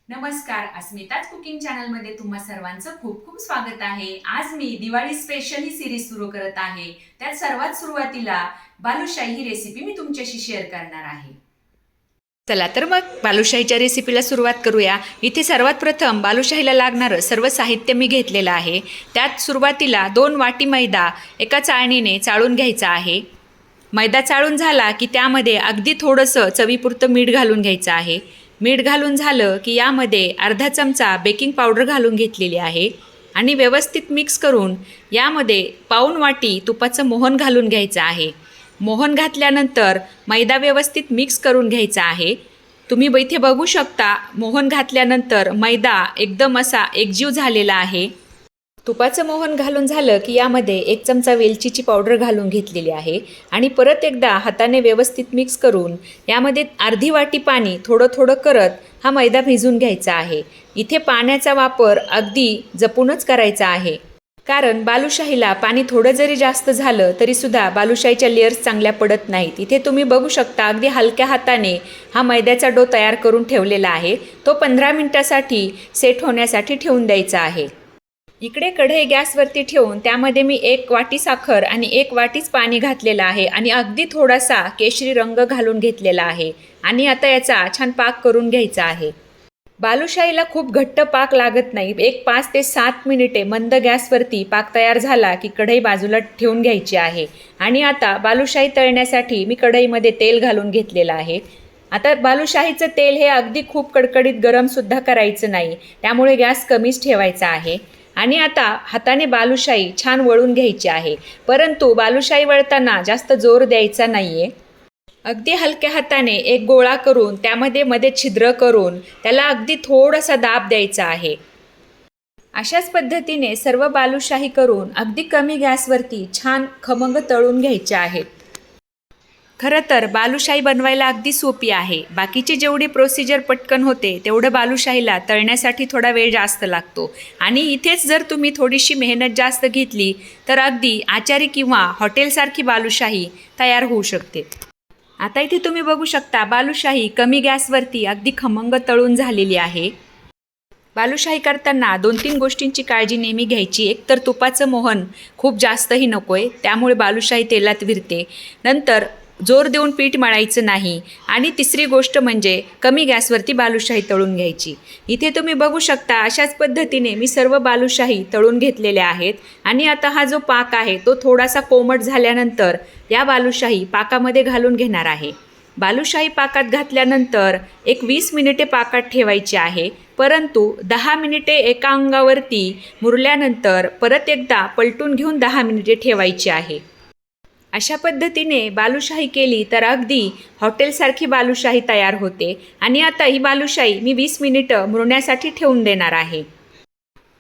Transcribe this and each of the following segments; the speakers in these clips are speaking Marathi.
नमस्कार, अस्मिताज कुकिंग चॅनल मध्ये तुम्हा सर्वांचं खूप खूप स्वागत आहे। आज मी दिवाळी स्पेशल ही सिरीज सुरू करत आहे। त्यात सर्वात सुरुवातीला बालुशाही ही रेसिपी मी तुमच्याशी शेअर करणार आहे। चला तर मग बालुशाहीच्या रेसिपीला सुरुवात करूया। इथे सर्वात प्रथम बालुशाहीला लागणारं सर्व साहित्य मी घेतलेलं आहे। त्यात सुरुवातीला 2 वाटी मैदा एका चाळणीने चाळून घ्यायचा आहे। मैदा चाळून झाला की त्यामध्ये अगदी थोडंसं चवीपुरतं मीठ घालून घ्यायचं आहे। मीठ घालून झालं की यामध्ये अर्धा चमचा बेकिंग पावडर घालून घेतलेली आहे आणि व्यवस्थित मिक्स करून यामध्ये पाऊण वाटी तुपाचं मोहन घालून घ्यायचं आहे। मोहन घातल्यानंतर मैदा व्यवस्थित मिक्स करून घ्यायचा आहे। तुम्ही इथे बघू शकता मोहन घातल्यानंतर मैदा एकदम असा एकजीव झालेला आहे। तुपाचं मोहन घालून झालं की यामध्ये 1 चमचा वेलचीची पावडर घालून घेतलेली आहे आणि परत एकदा हाताने व्यवस्थित मिक्स करून यामध्ये अर्धी वाटी पाणी थोडं थोडं करत हा मैदा भिजून घ्यायचा आहे। इथे पाण्याचा वापर अगदी जपूनच करायचा आहे, कारण बालुशाहीला पाणी थोडं जरी जास्त झालं तरीसुद्धा बालुशाहीच्या लेयर्स चांगल्या पडत नाहीत। इथे तुम्ही बघू शकता अगदी हलक्या हाताने हा मैद्याचा डो तयार करून ठेवलेला आहे। तो 15 मिनिटासाठी सेट होण्यासाठी ठेवून द्यायचा आहे। इकडे कढई गॅसवरती ठेवून त्यामध्ये मी 1 वाटी साखर आणि 1 वाटीच पाणी घातलेलं आहे आणि अगदी थोडासा केशरी रंग घालून घेतलेला आहे आणि आता याचा छान पाक करून घ्यायचा आहे। बालुशाहीला खूप घट्ट पाक लागत नाही। 5 ते 7 मिनिटे मंद गॅसवरती पाक तयार झाला की कढई बाजूला ठेवून घ्यायची आहे आणि आता बालुशाही तळण्यासाठी मी कढईमध्ये तेल घालून घेतलेलं आहे। आता बालुशाहीचं तेल हे अगदी खूप कडकडीत गरमसुद्धा करायचं नाही, त्यामुळे गॅस कमीच ठेवायचा आहे आणि आता हाताने बालुशाही छान वळून घ्यायची आहे, परंतु बालुशाही वळताना जास्त जोर द्यायचा नाहीये। अगदी हलक्या हाताने एक गोळा करून त्यामध्ये मध्ये छिद्र करून त्याला अगदी थोडासा दाब द्यायचा आहे। अशाच पद्धतीने सर्व बालुशाही करून अगदी कमी गॅसवरती छान खमंग तळून घ्यायचे आहेत। खरं तर बालुशाही बनवायला अगदी सोपी आहे। बाकीची जेवढी प्रोसिजर पटकन होते तेवढं बालुशाहीला तळण्यासाठी थोडा वेळ जास्त लागतो आणि इथेच जर तुम्ही थोडीशी मेहनत जास्त घेतली तर अगदी आचारी किंवा हॉटेलसारखी बालुशाही तयार होऊ शकते। आता इथे तुम्ही बघू शकता बालुशाही कमी गॅसवरती अगदी खमंग तळून झालेली आहे। बालुशाही करताना 2-3 गोष्टींची काळजी नेहमी घ्यायची। एक तर तुपाचं मोहन खूप जास्तही नकोय, त्यामुळे बालुशाही तेलात विरते। नंतर जोर देऊन पीठ मळायचं नाही आणि तिसरी गोष्ट म्हणजे कमी गॅसवरती बालुशाही तळून घ्यायची। इथे तुम्ही बघू शकता अशाच पद्धतीने मी सर्व बालुशाही तळून घेतलेल्या आहेत आणि आता हा जो पाक आहे तो थोडासा कोमट झाल्यानंतर या बालुशाही पाकामध्ये घालून घेणार आहे। बालुशाही पाकात घातल्यानंतर 20 मिनिटे पाकात ठेवायची आहे, परंतु 10 मिनिटे एका अंगावरती मुरल्यानंतर परत एकदा पलटून घेऊन 10 मिनिटे ठेवायची आहे। अशा पद्धतीने बालुशाही केली तर अगदी हॉटेलसारखी बालुशाही तयार होते आणि आता ही बालुशाही मी 20 मिनिटं मुरण्यासाठी ठेवून देणार आहे।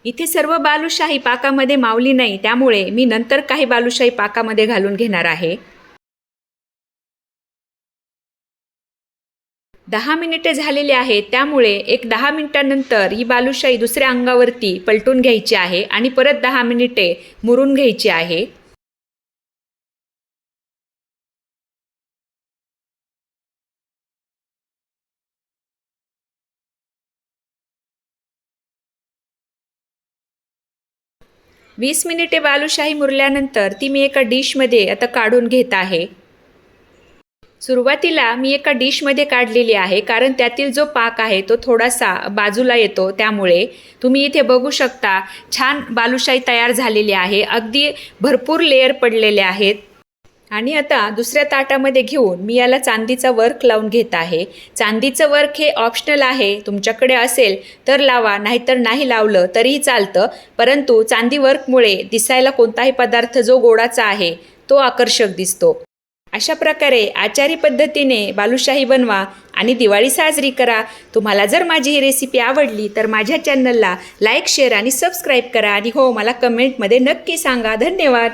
इथे सर्व बालुशाही पाकामध्ये मावली नाही, त्यामुळे मी नंतर काही बालुशाही पाकामध्ये घालून घेणार आहे। 10 मिनिटे झालेली आहेत, त्यामुळे 10 मिनिटांनंतर ही बालुशाही दुसऱ्या अंगावरती पलटून घ्यायची आहे आणि परत 10 मिनिटे मुरून घ्यायची आहे। वीस मिनिटे बालुशाही मुरल्यानंतर ती मी एका डिशमध्ये आता काढून घेत आहे। सुरुवातीला मी एका डिशमध्ये काढलेली आहे, कारण त्यातील जो पाक आहे तो थोडासा बाजूला येतो, त्यामुळे तुम्ही इथे बघू शकता छान बालुशाही तयार झालेली आहे। अगदी भरपूर लेयर पडलेले आहेत आणि आता दुसऱ्या ताटामध्ये घेऊन मी याला चांदीचा वर्क लावून घेत आहे। चांदीचं वर्क हे ऑप्शनल आहे, तुमच्याकडे असेल तर लावा, नाहीतर नाही लावलं तरीही चालतं, परंतु चांदी वर्कमुळे दिसायला कोणताही पदार्थ जो गोडाचा आहे तो आकर्षक दिसतो। अशा प्रकारे आचारी पद्धतीने बालुशाही बनवा आणि दिवाळी साजरी करा। तुम्हाला जर माझी ही रेसिपी आवडली तर माझ्या चॅनलला लाईक, शेअर आणि सबस्क्राईब करा आणि हो, मला कमेंटमध्ये नक्की सांगा। धन्यवाद।